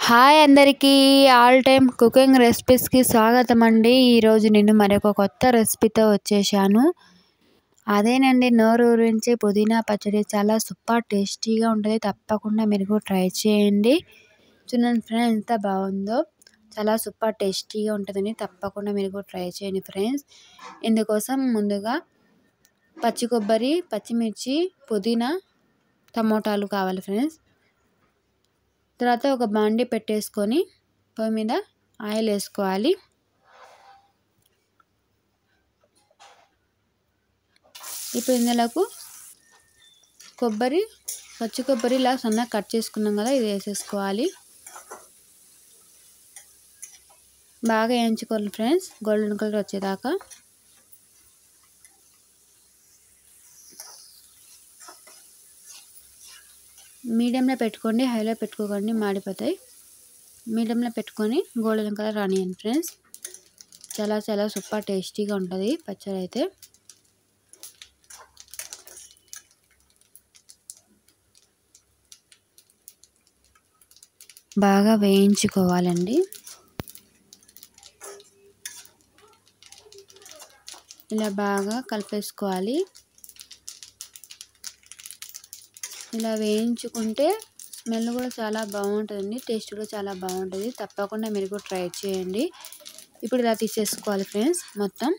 Hi అందరికీ all time cooking రెసిపీస్కి స్వాగతం అండి. ఈరోజు నేను మరొక కొత్త రెసిపీతో వచ్చేసాను. అదేనండి, నోరు ఊరించే పుదీనా పచ్చడి. చాలా సూపర్ టేస్టీగా ఉంటుంది. తప్పకుండా మీరు కూడా ట్రై చేయండి. చూడండి ఫ్రెండ్స్, ఎంత బాగుందో. చాలా సూపర్ టేస్టీగా ఉంటుందండి. తప్పకుండా మీరు కూడా ట్రై చేయండి ఫ్రెండ్స్. ఇందుకోసం ముందుగా పచ్చి కొబ్బరి, పచ్చిమిర్చి, పుదీనా, టమోటాలు కావాలి ఫ్రెండ్స్. తర్వాత ఒక బాండి పెట్టేసుకొని పొయ్యి మీద ఆయిల్ వేసుకోవాలి. ఇప్పుడు ఇందులోకి పచ్చి కొబ్బరి ఇలా సన్నగా కట్ చేసుకున్నాం కదా, ఇది వేసేసుకోవాలి. బాగా వేయించుకోవాలి ఫ్రెండ్స్, గోల్డెన్ కలర్ వచ్చేదాకా. మీడియంలో పెట్టుకోండి, హైలో పెట్టుకోకండి, మాడిపోతాయి. మీడియంలో పెట్టుకొని గోల్డెన్ కలర్ రానియండి ఫ్రెండ్స్. చాలా చాలా సూపర్ టేస్టీగా ఉంటుంది పచ్చడి అయితే. బాగా వేయించుకోవాలండి. ఇలా బాగా కలిపేసుకోవాలి. ఇలా వేయించుకుంటే స్మెల్ కూడా చాలా బాగుంటుందండి, టేస్ట్ కూడా చాలా బాగుంటుంది. తప్పకుండా మీరు కూడా ట్రై చేయండి. ఇప్పుడు ఇలా తీసేసుకోవాలి ఫ్రెండ్స్ మొత్తం.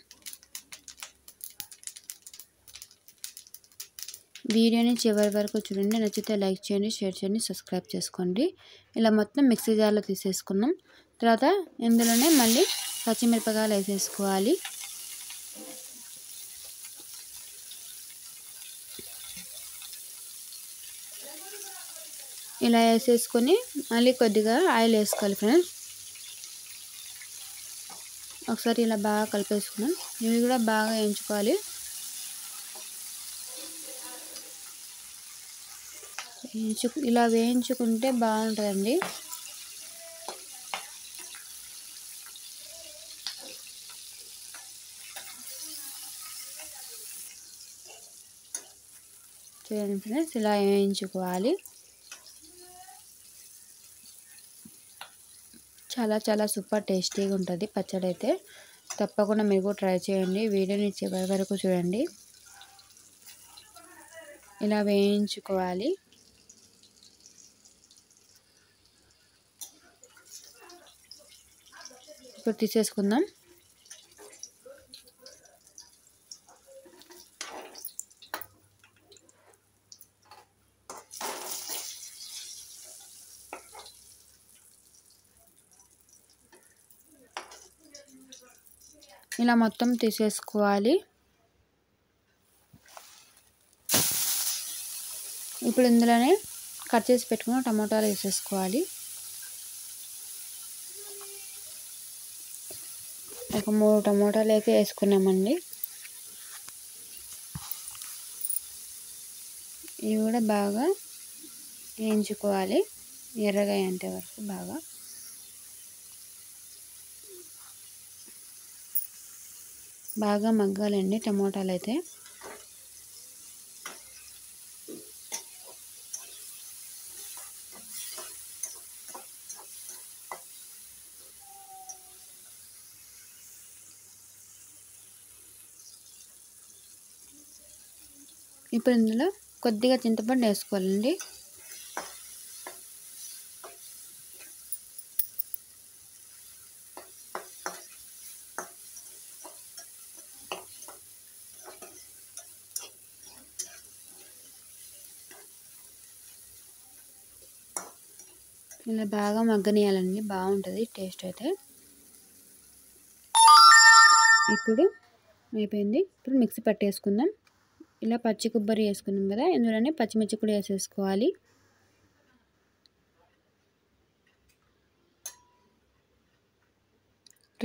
వీడియోని చివరి వరకు చూడండి. నచ్చితే లైక్ చేయండి, షేర్ చేయండి, సబ్స్క్రైబ్ చేసుకోండి. ఇలా మొత్తం మిక్సీ జార్లో తీసేసుకున్నాం. తర్వాత ఇందులోనే మళ్ళీ పచ్చిమిరపకాయలు వేసేసుకోవాలి. ఇలా వేసేసుకొని మళ్ళీ కొద్దిగా ఆయిల్ వేసుకోవాలి ఫ్రెండ్స్. ఒకసారి ఇలా బాగా కలిపేసుకున్నాం. ఇవి కూడా బాగా వేయించుకోవాలి. ఇలా వేయించుకుంటే బాగుంటుందండి. చూడండి ఫ్రెండ్స్, ఇలా వేయించుకోవాలి. చాలా చాలా సూపర్ టేస్టీగా ఉంటుంది పచ్చడి అయితే. తప్పకుండా మీరు కూడా ట్రై చేయండి. వీడియోని చివరి వరకు చూడండి. ఇలా వేయించుకోవాలి. ఇప్పుడు తీసేసుకుందాం. ఇలా మొత్తం తీసేసుకోవాలి. ఇప్పుడు ఇందులోనే కట్ చేసి పెట్టుకున్న టమోటాలు వేసేసుకోవాలి. ఒక 3 టమోటాలు అయితే వేసుకున్నామండి. ఇవి కూడా బాగా వేయించుకోవాలి, ఎర్రగా అయ్యేంత వరకు బాగా మగ్గాలండి టమోటాలు అయితే. ఇప్పుడు ఇందులో కొద్దిగా చింతపండు వేసుకోవాలండి. ఇలా బాగా మగ్గనియాలండి, బాగుంటుంది టేస్ట్ అయితే. ఇప్పుడు అయిపోయింది. ఇప్పుడు మిక్సీ పట్టేసుకుందాం. ఇలా పచ్చి కొబ్బరి వేసుకున్నాం కదా, ఇందులోనే పచ్చిమిర్చి కూడా వేసేసుకోవాలి.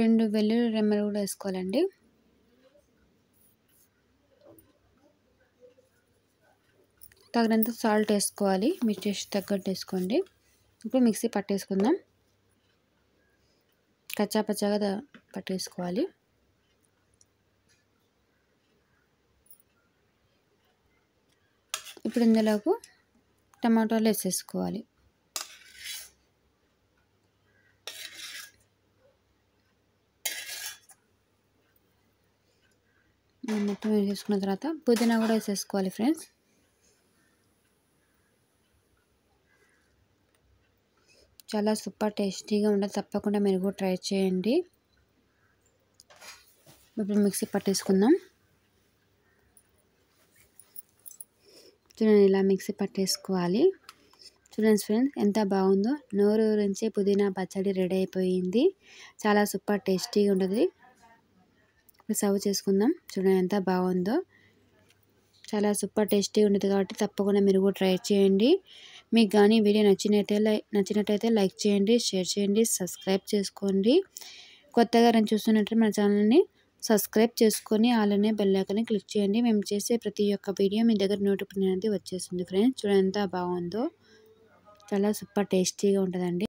రెండు వెల్లుల్లి రెమ్మలు కూడా వేసుకోవాలండి. తగినంత సాల్ట్ వేసుకోవాలి, మీ టేస్ట్ తగ్గట్టు వేసుకోండి. ఇప్పుడు మిక్సీ పట్టేసుకుందాం. కచ్చా పచ్చాగా పట్టేసుకోవాలి. ఇప్పుడు ఇందులోకి టమాటాలు వేసేసుకోవాలి. మొత్తం వేసేసుకున్న తర్వాత పుదీనా కూడా వేసేసుకోవాలి ఫ్రెండ్స్. చాలా సూపర్ టేస్టీగా ఉంటుంది, తప్పకుండా మీరు కూడా ట్రై చేయండి. ఇప్పుడు మిక్సీ పట్టేసుకుందాం. చూడండి ఇలా మిక్సీ పట్టేసుకోవాలి. చూడండి ఫ్రెండ్స్ ఎంత బాగుందో, నోరు ఊరించే పుదీనా పచ్చడి రెడీ అయిపోయింది. చాలా సూపర్ టేస్టీగా ఉంటుంది. సర్వ్ చేసుకుందాం. చూడండి ఎంత బాగుందో, చాలా సూపర్ టేస్టీగా ఉంటుంది కాబట్టి తప్పకుండా మీరు కూడా ట్రై చేయండి. మీకు కానీ వీడియో నచ్చినట్టయితే లైక్ చేయండి, షేర్ చేయండి, సబ్స్క్రైబ్ చేసుకోండి. కొత్తగా నేను చూస్తున్నట్టు మన ఛానల్ని సబ్స్క్రైబ్ చేసుకొని అలానే బెల్ ఐకాన్ని క్లిక్ చేయండి. మేము చేసే ప్రతి ఒక్క వీడియో మీ దగ్గర నోటిఫికేషన్ అనేది వచ్చేస్తుంది ఫ్రెండ్స్. చూడండి ఎంత బాగుందో, చాలా సూపర్ టేస్టీగా ఉంటుందండి.